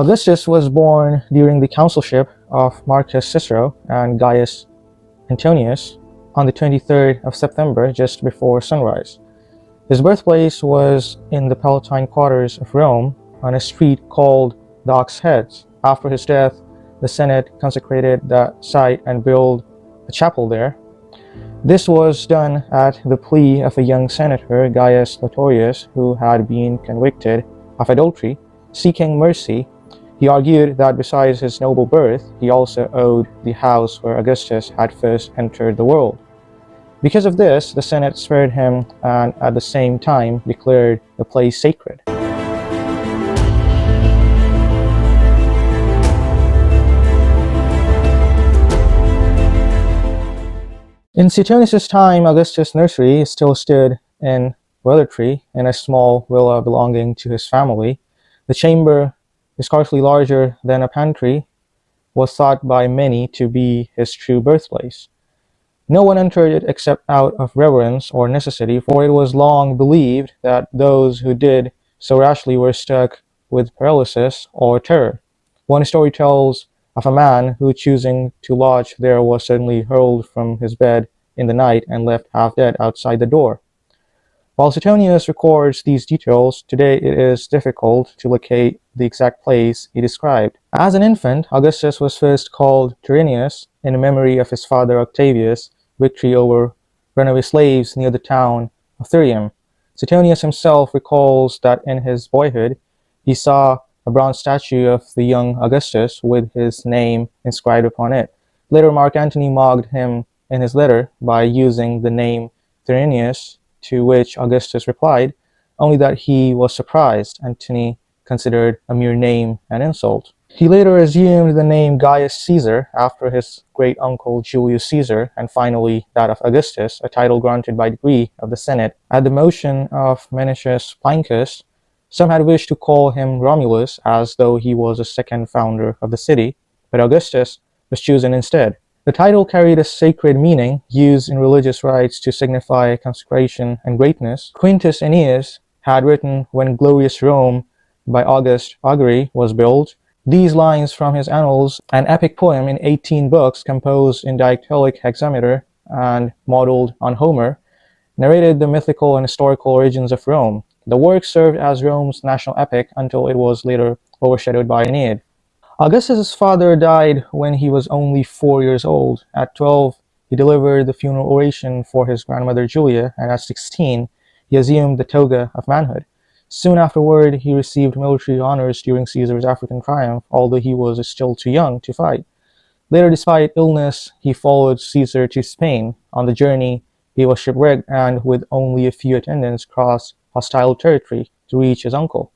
Augustus was born during the consulship of Marcus Cicero and Gaius Antonius on the 23rd of September, just before sunrise. His birthplace was in the Palatine quarters of Rome, on a street called the Ox Heads. After his death, the Senate consecrated that site and built a chapel there. This was done at the plea of a young senator, Gaius Latorius, who had been convicted of adultery. Seeking mercy, he argued that besides his noble birth, he also owed the house where Augustus had first entered the world. Because of this, the Senate spared him and at the same time declared the place sacred. In Suetonius' time, Augustus' nursery still stood in Tree in a small villa belonging to his family. The chamber, scarcely larger than a pantry, was thought by many to be his true birthplace. No one entered it except out of reverence or necessity, for it was long believed that those who did so rashly were struck with paralysis or terror. One story tells of a man who, choosing to lodge there, was suddenly hurled from his bed in the night and left half dead outside the door. While Suetonius records these details, today it is difficult to locate the exact place he described. As an infant, Augustus was first called Tyrrhenius in memory of his father Octavius' victory over runaway slaves near the town of Thurium. Suetonius himself recalls that in his boyhood, he saw a bronze statue of the young Augustus with his name inscribed upon it. Later, Mark Antony mocked him in his letter by using the name Tyrrhenius, to which Augustus replied only that he was surprised. Antony considered a mere name an insult. He later assumed the name Gaius Caesar after his great-uncle Julius Caesar, and finally that of Augustus, a title granted by decree of the Senate. At the motion of Menicius Plancus, some had wished to call him Romulus, as though he was the second founder of the city, but Augustus was chosen instead. The title carried a sacred meaning, used in religious rites to signify consecration and greatness. Quintus Ennius had written, "When glorious Rome by August augury was built," these lines from his Annals, an epic poem in 18 books composed in diactylic hexameter and modeled on Homer, narrated the mythical and historical origins of Rome. The work served as Rome's national epic until it was later overshadowed by Aeneid. Augustus' father died when he was only 4 years old. At 12, he delivered the funeral oration for his grandmother Julia, and at 16, he assumed the toga of manhood. Soon afterward, he received military honors during Caesar's African triumph, although he was still too young to fight. Later, despite illness, he followed Caesar to Spain. On the journey, he was shipwrecked and, with only a few attendants, crossed hostile territory to reach his uncle.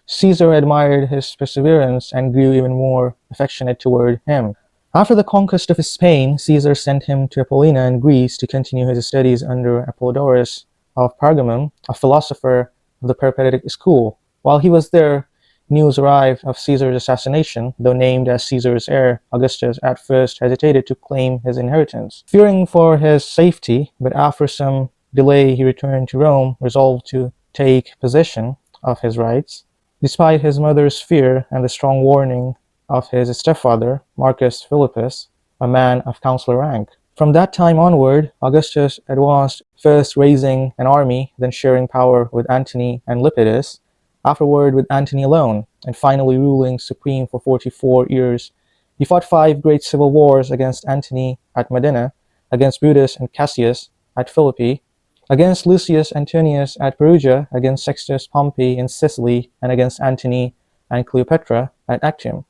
Caesar admired his perseverance and grew even more affectionate toward him. After the conquest of Spain, Caesar sent him to Apollina in Greece to continue his studies under Apollodorus of Pergamum, a philosopher of the Peripatetic school. While he was there, news arrived of Caesar's assassination. Though named as Caesar's heir, Augustus at first hesitated to claim his inheritance, fearing for his safety, but after some delay he returned to Rome, resolved to take possession of his rights. Despite his mother's fear and the strong warning of his stepfather, Marcus Philippus, a man of consular rank. From that time onward, Augustus advanced, first raising an army, then sharing power with Antony and Lepidus, afterward with Antony alone, and finally ruling supreme for 44 years. He fought 5 great civil wars against Antony at Modena, against Brutus and Cassius at Philippi, against Lucius Antonius at Perugia, against Sextus Pompey in Sicily, and against Antony and Cleopatra at Actium.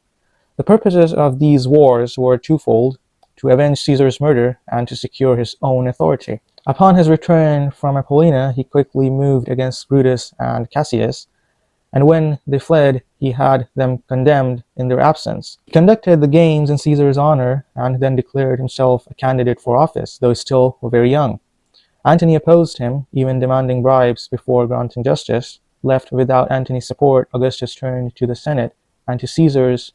The purposes of these wars were twofold: to avenge Caesar's murder and to secure his own authority. Upon his return from Apollina, he quickly moved against Brutus and Cassius, and when they fled, he had them condemned in their absence. He conducted the games in Caesar's honor and then declared himself a candidate for office, though still very young. Antony opposed him, even demanding bribes before granting justice. Left without Antony's support, Augustus turned to the Senate and to Caesar's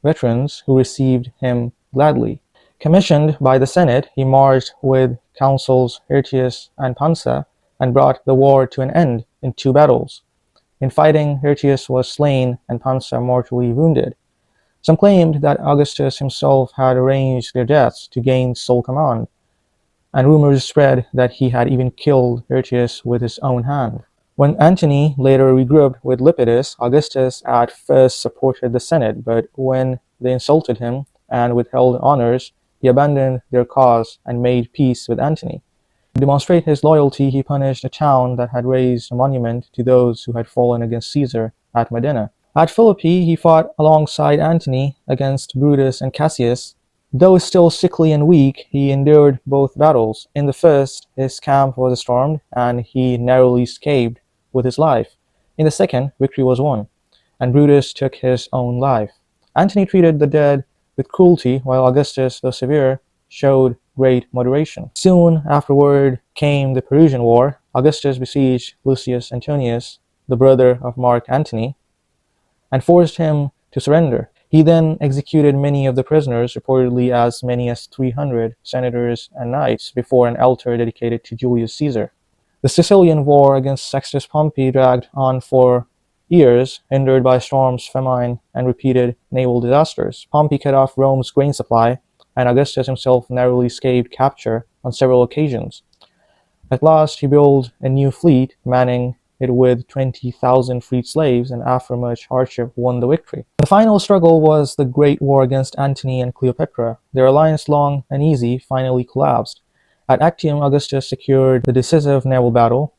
veterans, who received him gladly. Commissioned by the Senate, he marched with consuls Hirtius and Pansa and brought the war to an end in 2 battles. In fighting, Hirtius was slain and Pansa mortally wounded. Some claimed that Augustus himself had arranged their deaths to gain sole command, and rumors spread that he had even killed Hirtius with his own hand. When Antony later regrouped with Lepidus, Augustus at first supported the Senate, but when they insulted him and withheld honors, he abandoned their cause and made peace with Antony. To demonstrate his loyalty, he punished a town that had raised a monument to those who had fallen against Caesar at Modena. At Philippi, he fought alongside Antony against Brutus and Cassius. Though still sickly and weak, he endured both battles. In the first, his camp was stormed, and he narrowly escaped with his life. In the second, victory was won, and Brutus took his own life. Antony treated the dead with cruelty, while Augustus, though severe, showed great moderation. Soon afterward came the Perusian War. Augustus besieged Lucius Antonius, the brother of Mark Antony, and forced him to surrender. He then executed many of the prisoners, reportedly as many as 300 senators and knights, before an altar dedicated to Julius Caesar. The Sicilian War against Sextus Pompey dragged on for years, hindered by storms, famine, and repeated naval disasters. Pompey cut off Rome's grain supply, and Augustus himself narrowly escaped capture on several occasions. At last, he built a new fleet, manning it with 20,000 freed slaves, and after much hardship won the victory. The final struggle was the great war against Antony and Cleopatra. Their alliance, long and easy, finally collapsed. At Actium, Augustus secured the decisive naval battle.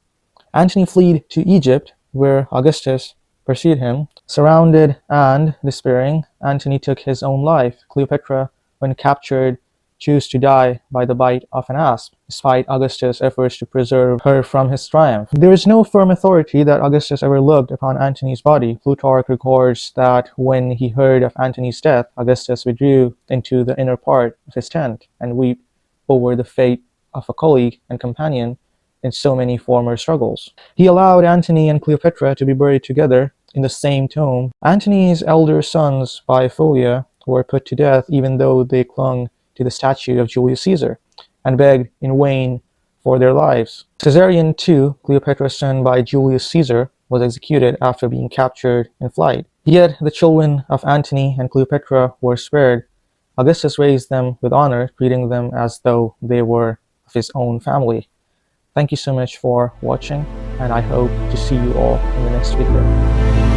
Antony fled to Egypt, where Augustus pursued him. Surrounded and despairing, Antony took his own life. Cleopatra, when captured, chose to die by the bite of an asp, despite Augustus' efforts to preserve her from his triumph. There is no firm authority that Augustus ever looked upon Antony's body. Plutarch records that when he heard of Antony's death, Augustus withdrew into the inner part of his tent and wept over the fate of a colleague and companion in so many former struggles. He allowed Antony and Cleopatra to be buried together in the same tomb. Antony's elder sons, by Folia, were put to death even though they clung to the statue of Julius Caesar and begged in vain for their lives. Caesarion too, Cleopatra's son by Julius Caesar, was executed after being captured in flight. Yet the children of Antony and Cleopatra were spared. Augustus raised them with honor, treating them as though they were of his own family. Thank you so much for watching, and I hope to see you all in the next video.